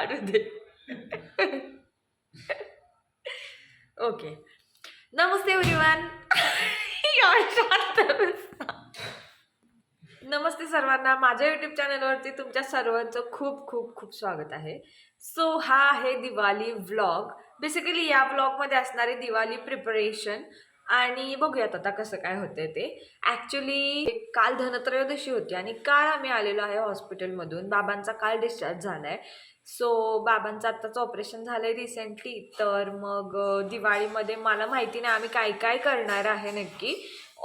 मारू दे. ओके. नमस्ते एव्हरीवन. शांत बसा. नमस्ते सर्वांना. माझ्या यूट्यूब चॅनलवरती तुमच्या सर्वांचं खूप खूप खूप स्वागत आहे. सो हा आहे दिवाळी व्लॉग. बेसिकली या व्लॉगमध्ये असणारी दिवाळी प्रिपरेशन आणि बघूयात आता कसं काय होतंय ते. ॲक्च्युली काल धनत्रयोदशी होती आणि काल आम्ही आलेलो आहे हॉस्पिटलमधून. बाबांचा काल डिस्चार्ज झाला आहे. सो बाबांचं आत्ताच ऑपरेशन झालं आहे रिसेंटली. तर मग दिवाळीमध्ये मला माहिती नाही आम्ही काय काय करणार आहे नक्की.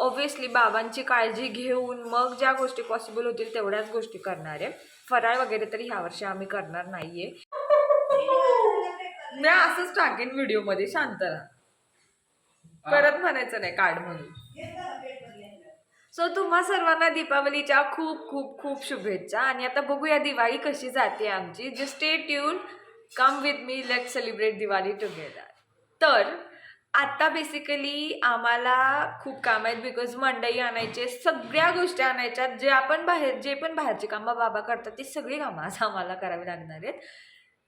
ऑब्व्हियसली बाबांची काळजी घेऊन मग ज्या गोष्टी पॉसिबल होतील तेवढ्याच गोष्टी करणार आहे. फराळ वगैरे तरी ह्यावर्षी आम्ही करणार नाहीये. मी असंच टाकेन व्हिडिओमध्ये, शांत राहा. परत म्हणायचं नाही कार्ड म्हणून. सो तुम्हा सर्वांना दीपावलीच्या खूप खूप खूप शुभेच्छा. आणि आता बघूया दिवाळी कशी जाते आमची. Just stay tune, come with me, let celebrate Diwali together. तर आता बेसिकली आम्हाला खूप काम आहेत बिकॉज मंडई आणायचे, सगळ्या गोष्टी आणायच्या. जे पण बाहेरची कामं बाबा करतात ती सगळी कामं आज आम्हाला करावी लागणार आहेत.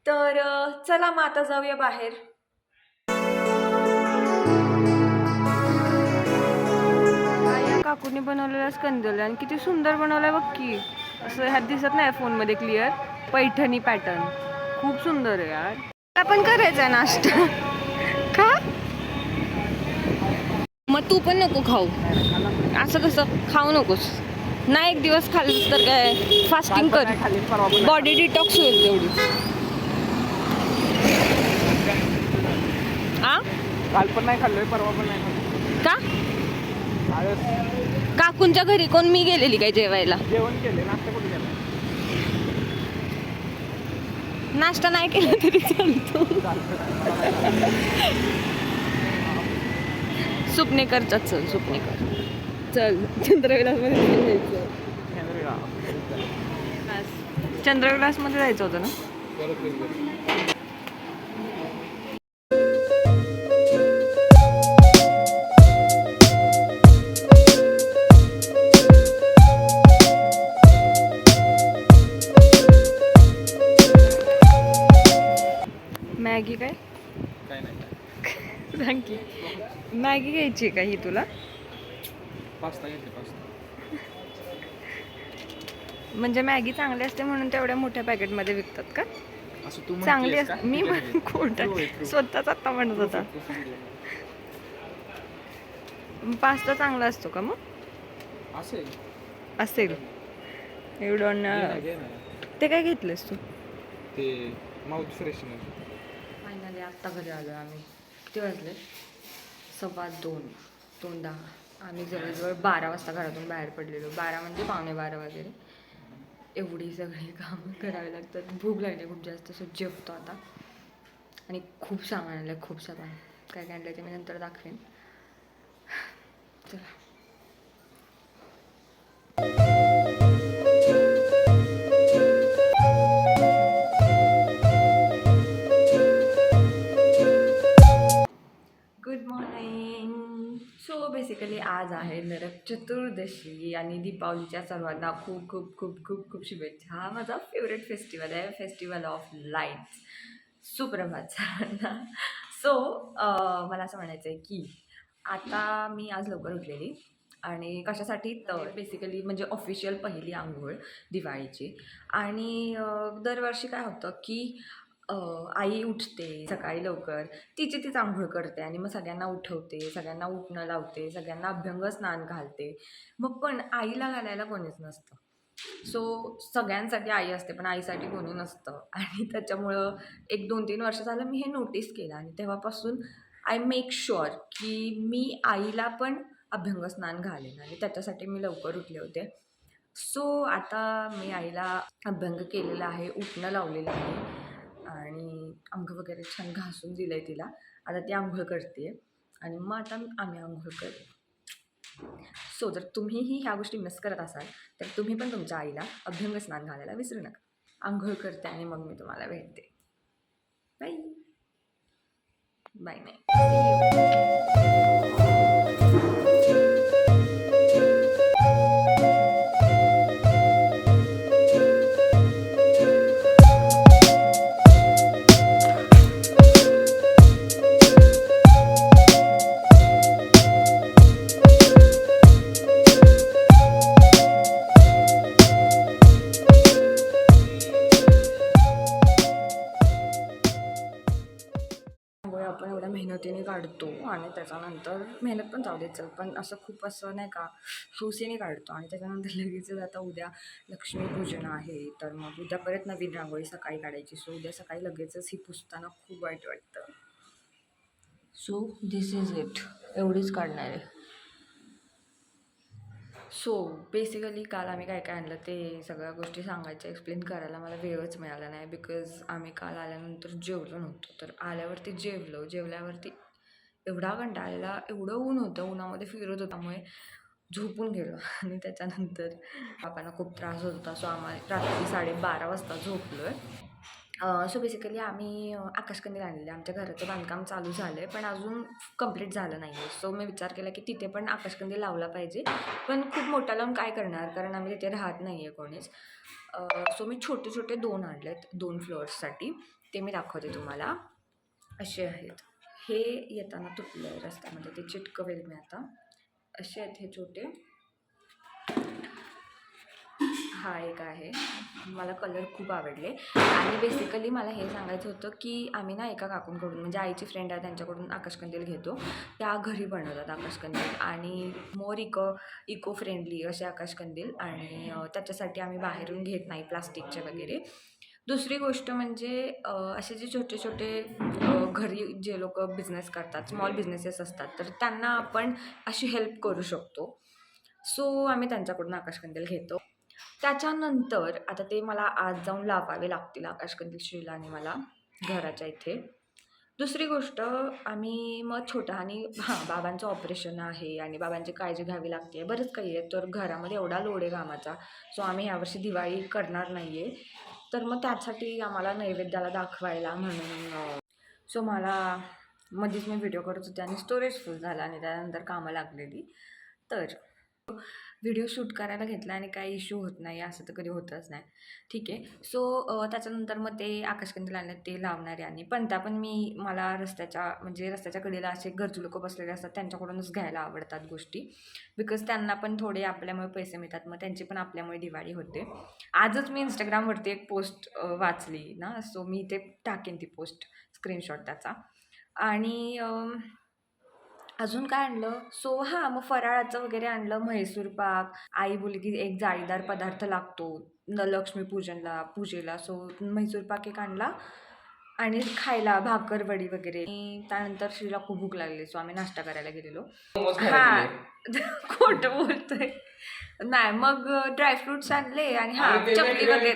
तर चला मग आता जाऊया बाहेर. काकूने बनवलेला स्कंदल आणि किती सुंदर बनवलाय बघ की. असं ह्यात दिसत नाही फोनमध्ये क्लिअर. पैठणी पॅटर्न खूप सुंदर आहे यार. आपण करायचा नाश्ता का? मग तू पण नको खाऊ. असं कसं खाऊ नकोस ना. एक दिवस खाल्लं तर काय फास्टिंग कर, बॉडी डिटॉक्स होईल तेवढी. आ काल पण नाही खाल्लोय, परवा पण नाही खाल्लोय. का? काकूंच्या घरी कोण मी गेलेली काय जेवायला? जेवण केले, नाश्ता कुठे केला? नाश्ता नाही केला तरी चालतो. सुपनेकरचा चल, सुपनेकर चल. चंद्रविलासमध्ये जायचं. चंद्रविलासमध्ये जायचं होतं ना. मॅगी काय नाही सांग की. मॅगी घ्यायची का ही तुला? पास्ता घेते, पास्ता. म्हणजे मॅगी चांगली असते म्हणून तेवढ्या मोठ्या पॅकेटमध्ये विकतात का? असं तू चांगली म्हणतेस का? मी पण खोटं स्वतःच आता म्हणत होता. पास्ता चांगला असतो का मग? असेल. You don't. ते काय घेतलंस तू? ते माउथ फ्रेशनर. फायनली आत्ता घरी आलो आम्ही. किती वाजले? 2:10. आम्ही जवळजवळ 12 वाजता घरातून बाहेर पडलेलो. 12 म्हणजे 11:15 वगैरे. एवढी सगळी कामं करावी लागतात. भूक लागली खूप जास्त. सो जेवतो आता. आणि खूप सामान आणलं, खूप सामान. काय काय आणलं ते मी नंतर दाखवेन. चला. Good morning. सो बेसिकली आज आहे नरक चतुर्दशी आणि दीपावलीच्या सर्वांना खूप खूप खूप खूप खूप शुभेच्छा. हा माझा फेवरेट फेस्टिवल आहे, फेस्टिवल ऑफ लाईट्स. सुप्रभात सर्वांना. सो मला असं म्हणायचं आहे की आता मी आज लवकर उठलेली आणि कशासाठी तर बेसिकली म्हणजे ऑफिशियल पहिली आंघोळ दिवाळीची. आणि दरवर्षी काय होतं की आई उठते सकाळी लवकर, तीच आंघोळ करते आणि मग सगळ्यांना उठवते, सगळ्यांना उठणं लावते, सगळ्यांना अभ्यंग स्नान घालते. मग पण आईला घालायला कोणीच नसतं. सो सगळ्यांसाठी आई असते पण आईसाठी कोणी नसतं. आणि त्याच्यामुळं 1-2-3 वर्ष झालं मी हे नोटीस केलं आणि तेव्हापासून आय मेक शुअर की मी आईला पण अभ्यंग स्नान घालेन आणि त्याच्यासाठी मी लवकर उठले होते. सो आता मी आईला अभ्यंग केलेला आहे, उठणं लावलेलं आहे आणि अंग वगैरे छान घासून दिलं आहे तिला. आता ती आंघोळ करते आणि मग आता आम्ही आंघोळ करू. सो जर तुम्हीही ह्या गोष्टी मिस करत असाल तर तुम्ही पण तुमच्या आईला अभ्यंग स्नान घालायला विसरू नका. आंघोळ करते आणि मग मी तुम्हाला भेटते. Bye bye. नाही. काढतो आणि त्याच्यानंतर मेहनत पण जाऊ द्यायचं, पण असं खूप असं नाही का हौसेने काढतो. आणि त्याच्यानंतर लगेच आता उद्या लक्ष्मीपूजन आहे, तर मग उद्या परत नवीन रांगोळी सकाळी काढायची. सो उद्या सकाळी लगेचच ही पुसताना खूप वाईट वाटतं. सो दिस इज इट, एवढीच काढणार आहे. सो बेसिकली काल आम्ही काय काय आणलं ते सगळ्या गोष्टी सांगायच्या, एक्सप्लेन करायला मला वेळच मिळाला नाही, बिकॉज आम्ही काल आल्यानंतर जेवलो नव्हतो. तर आल्यावरती जेवल्यावरती एवढा कंटाळलेला, एवढं ऊन होतं, उन्हामध्ये फिरत होतं, त्यामुळे झोपून गेलो. आणि त्याच्यानंतर बाबांना खूप त्रास होत होता. सो आम्हाला रात्री 12:30 वाजता झोपलो आहे. सो बेसिकली आम्ही आकाशकंदील आणलेले. आमच्या घराचं बांधकाम चालू झालं आहे, पण अजून कंप्लीट झालं नाही आहे. सो मी विचार केला की तिथे पण आकाशकंदील लावला पाहिजे, पण खूप मोठा लावून काय करणार, कारण आम्ही तिथे राहत नाही आहे कोणीच. सो मी छोटे छोटे 2 आणलेत, 2 फ्लोअर्ससाठी. ते मी दाखवते तुम्हाला. असे आहेत. हे येताना तुटलं आहे रस्त्यामध्ये, ते चिटकवेल मी आता. असे आहेत हे छोटे. हा एक आहे, मला कलर खूप आवडले. आणि बेसिकली मला हे सांगायचं होतं की आम्ही ना एका काकूंकडून, म्हणजे आईची फ्रेंड आहे त्यांच्याकडून आकाशकंदील घेतो. त्या घरी बनवतात आकाशकंदील आणि मोर इको फ्रेंडली असे आकाशकंदील. आणि त्याच्यासाठी आम्ही बाहेरून घेत नाही प्लास्टिकचे वगैरे. दुसरी गोष्ट म्हणजे असे जे छोटे छोटे घरी जे लोक बिझनेस करतात, स्मॉल बिझनेसेस असतात, तर त्यांना आपण अशी हेल्प करू शकतो. सो आम्ही त्यांच्याकडून आकाशकंदील घेतो. त्याच्यानंतर आता ते मला आज जाऊन लावावे लागतील आकाशकंदील श्रीला आणि मला घराच्या इथे. दुसरी गोष्ट, आम्ही मग छोटा आणि बाबांचं ऑपरेशन आहे आणि बाबांची काळजी घ्यावी लागते, बरंच काही आहे. तर घरामध्ये एवढा लोड आहे कामाचा. सो आम्ही ह्यावर्षी दिवाळी करणार नाही आहे. तर मग त्यासाठी आम्हाला नैवेद्याला दाखवायला म्हणून सो मला मध्येच मी व्हिडिओ करत होते आणि स्टोरेज फुल झाला आणि त्यानंतर कामं लागलेली. तर व्हिडिओ शूट करायला घेतला आणि काही इश्यू होत नाही, असं तर कधी होतच नाही. ठीक आहे. सो त्याच्यानंतर मग ते आकाशकंदील आणले, ते लावणारे. आणि पणत्या पण मला रस्त्याच्या कडेला असे गरजू लोक बसलेले असतात त्यांच्याकडूनच घ्यायला आवडतात गोष्टी, बिकॉज त्यांना पण थोडे आपल्यामुळे पैसे मिळतात, मग त्यांची पण आपल्यामुळे दिवाळी होते. आजच मी इंस्टाग्रामवरती एक पोस्ट वाचली ना, सो मी ते टाकेन ती पोस्ट, स्क्रीनशॉट त्याचा. आणि अजून काय आणलं, सो मग फराळाचं वगैरे आणलं. म्हैसूर पाक, आई बोलली की एक जाळीदार पदार्थ लागतो पूजेला. सो म्हैसूर पाक एक आणला आणि खायला भाकरवडी वगैरे. आणि त्यानंतर श्रीला खूप भूक लागली, सो आम्ही नाश्ता करायला गेलेलो. खोटं बोलतोय. नाही, मग ड्रायफ्रुट्स आणले आणि चकली वगैरे.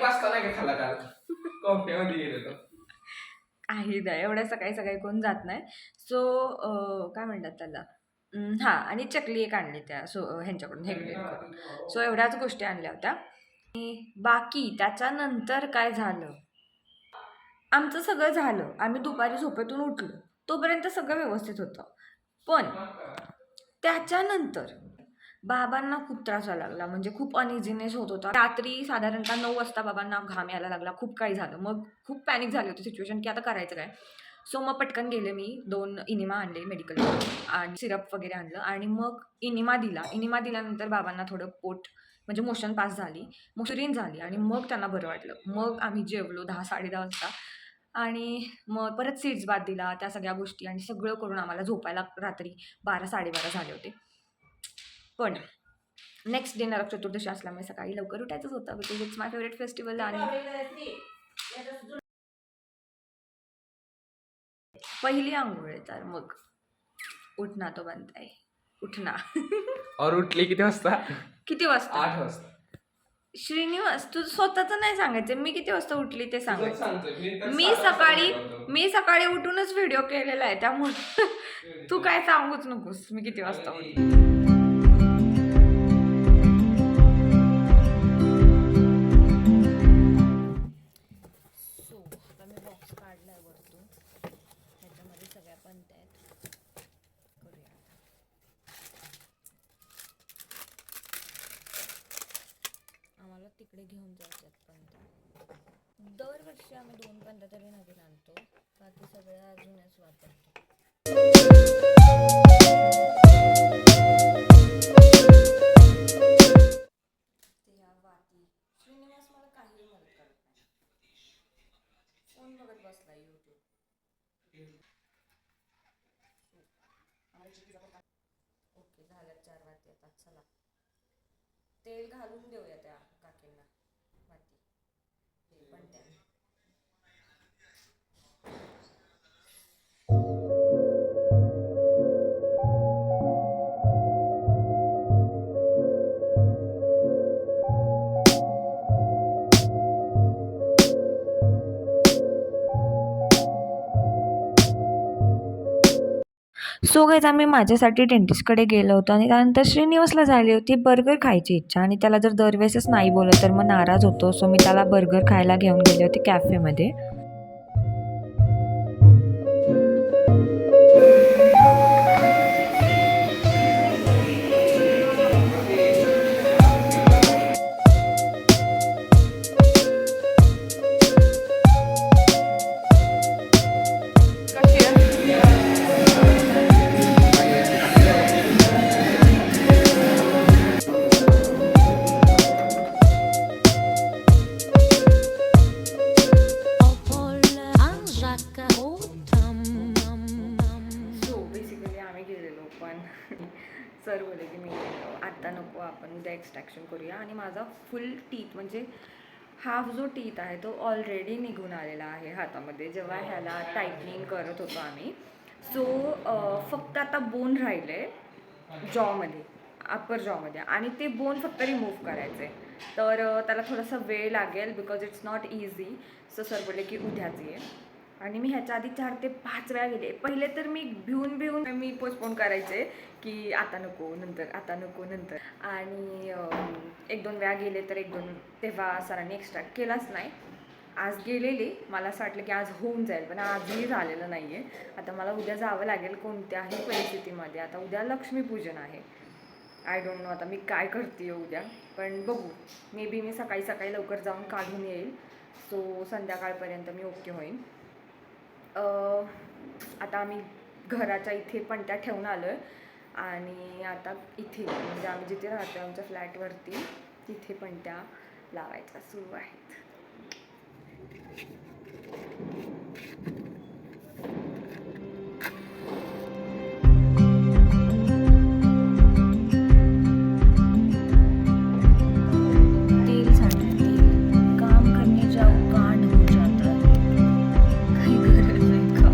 आहे नाही, एवढ्या सकाळी सकाळी कोण जात नाही. सो काय म्हणतात त्याला, आणि चकली एक आणली त्या ह्यांच्याकडून, हेगडेकडून. सो एवढ्याच गोष्टी आणल्या होत्या. आणि बाकी त्याच्यानंतर काय झालं, आमचं सगळं झालं. आम्ही दुपारी झोपेतून उठलो, तोपर्यंत सगळं व्यवस्थित होतं. पण त्याच्यानंतर बाबांना खूप त्रास व्हायला लागला, म्हणजे खूप अनइझीनेस होत होता. रात्री साधारणतः 9 वाजता बाबांना घाम यायला लागला, खूप काही झालं. मग खूप पॅनिक झाली होती सिच्युएशन की आता करायचं काय. सो मग पटकन गेले, मी 2 इनिमा आणले मेडिकलवरून आणि सिरप वगैरे आणलं आणि मग इनिमा दिल्यानंतर बाबांना थोडं म्हणजे मोशन पास झाली, मोशरीन झाली आणि मग त्यांना बरं वाटलं. मग आम्ही जेवलो 10-10:30 वाजता आणि मग परत सीड्स बाथ दिला, त्या सगळ्या गोष्टी आणि सगळं करून आम्हाला झोपायला रात्री 12-12:30 झाले होते. पण नेक्स्ट डे नरक चतुर्दशी असल्यामुळे सकाळी लवकर उठायचंच होतं, because it's my favourite festival. आणि पहिली आंघोळ आहे, तर मग उठना तो बनताय, उठना. और उठले किती वाजता? किती वाजता? 8 वाजता. श्रीनिवास, तू स्वतःचं नाही सांगायचं, मी किती वाजता उठली ते सांगायचं. सांगतोय मी सकाळी उठूनच व्हिडिओ केलेला आहे, त्यामुळे तू काय सांगूच नकोस मी किती वाजता उठली. सो आता मी बॉक्स काढलाय वरतून, ह्याच्यामध्ये सगळ्या पणत्या आहेत. करूया आम्हाला तिकडे घेऊन जायच्यात पणत्या. दरवर्षी आम्ही 2 पणत्या तरी नवीन आणतो, बाकी सगळ्या अजूनच वापरतो. श्रीनिवास मला काही मदत करत नाही, फोन बघत बसला YouTube. तेल घालून देऊया त्या काकींना वाटी हे पण त्या सो गाईज आम्ही माझ्यासाठी डेंटिस्टकडे गेलो होतो आणि त्यानंतर श्रीनिवासला झाली होती बर्गर खायची इच्छा आणि त्याला जर दरवेळेसच नाही बोललं तर मग नाराज होतो. सो मी त्याला बर्गर खायला घेऊन गेले होते कॅफेमध्ये. सो बेसिकली आम्ही गेलेलो पण सर बोलले की मी आत्ता नको आपण उद्या एक्स्ट्रॅक्शन करूया आणि माझा फुल टीथ म्हणजे हाफ जो टीथ आहे तो ऑलरेडी निघून आलेला आहे हातामध्ये जेव्हा ह्याला टायटनिंग करत होतो आम्ही. सो फक्त आता बोन राहिले आहे जॉमध्ये अप्पर जॉमध्ये आणि ते बोन फक्त रिमूव्ह करायचं आहे. तर त्याला थोडासा वेळ लागेल because it's not easy. So sir बोलले की उद्याच ये आणि मी ह्याच्या आधी 4 ते 5 वेळा गेले. पहिले तर मी भिवून मी पोस्टपोन करायचे की आता नको नंतर आता नको नंतर आणि 1-2 वेळा गेले तर 1-2 तेव्हा सरांनी एक्स्ट्रॅक्ट केलाच नाही. आज गेलेली मला असं वाटलं की आज होऊन जाईल पण आजही झालेलं नाही आहे. आता मला उद्या जावं लागेल कोणत्याही परिस्थितीमध्ये. आता उद्या लक्ष्मीपूजन आहे. आय डोंट नो आता मी काय करते उद्या पण बघू. मे बी मी सकाळी लवकर जाऊन काढून येईल. सो संध्याकाळपर्यंत मी ओके होईन. आता आम्ही घराच्या इथे पणत्या ठेवून आलो आहे आणि आता इथे म्हणजे आम्ही जिथे राहतो आमच्या फ्लॅटवरती तिथे पणत्या लावायच्या सुरू आहेत. तेल सांडते काम करने जाओ कांड हो जाता है. काही गरज नाही का.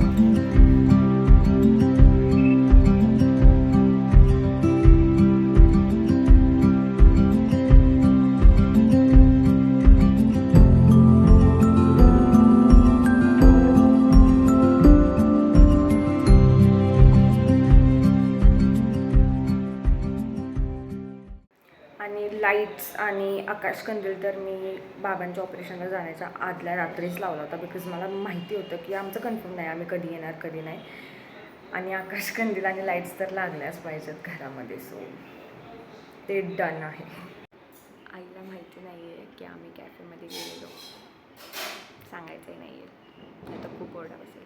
आणि लाईट्स आणि आकाशकंदील तर मी बाबांच्या ऑपरेशनला जाण्याच्या आदल्या रात्रीच लावला होता बिकॉज मला माहिती होतं की आमचं कन्फर्म नाही आम्ही कधी येणार कधी नाही. आणि आकाशकंदील आणि लाईट्स तर लागल्याच पाहिजेत घरामध्ये. सो ते डन आहे. आईला माहिती नाही आहे की आम्ही कॅफेमध्ये गेलेलो. सांगायचंही नाही आहे नाही तर खूप ओरडा बसेल.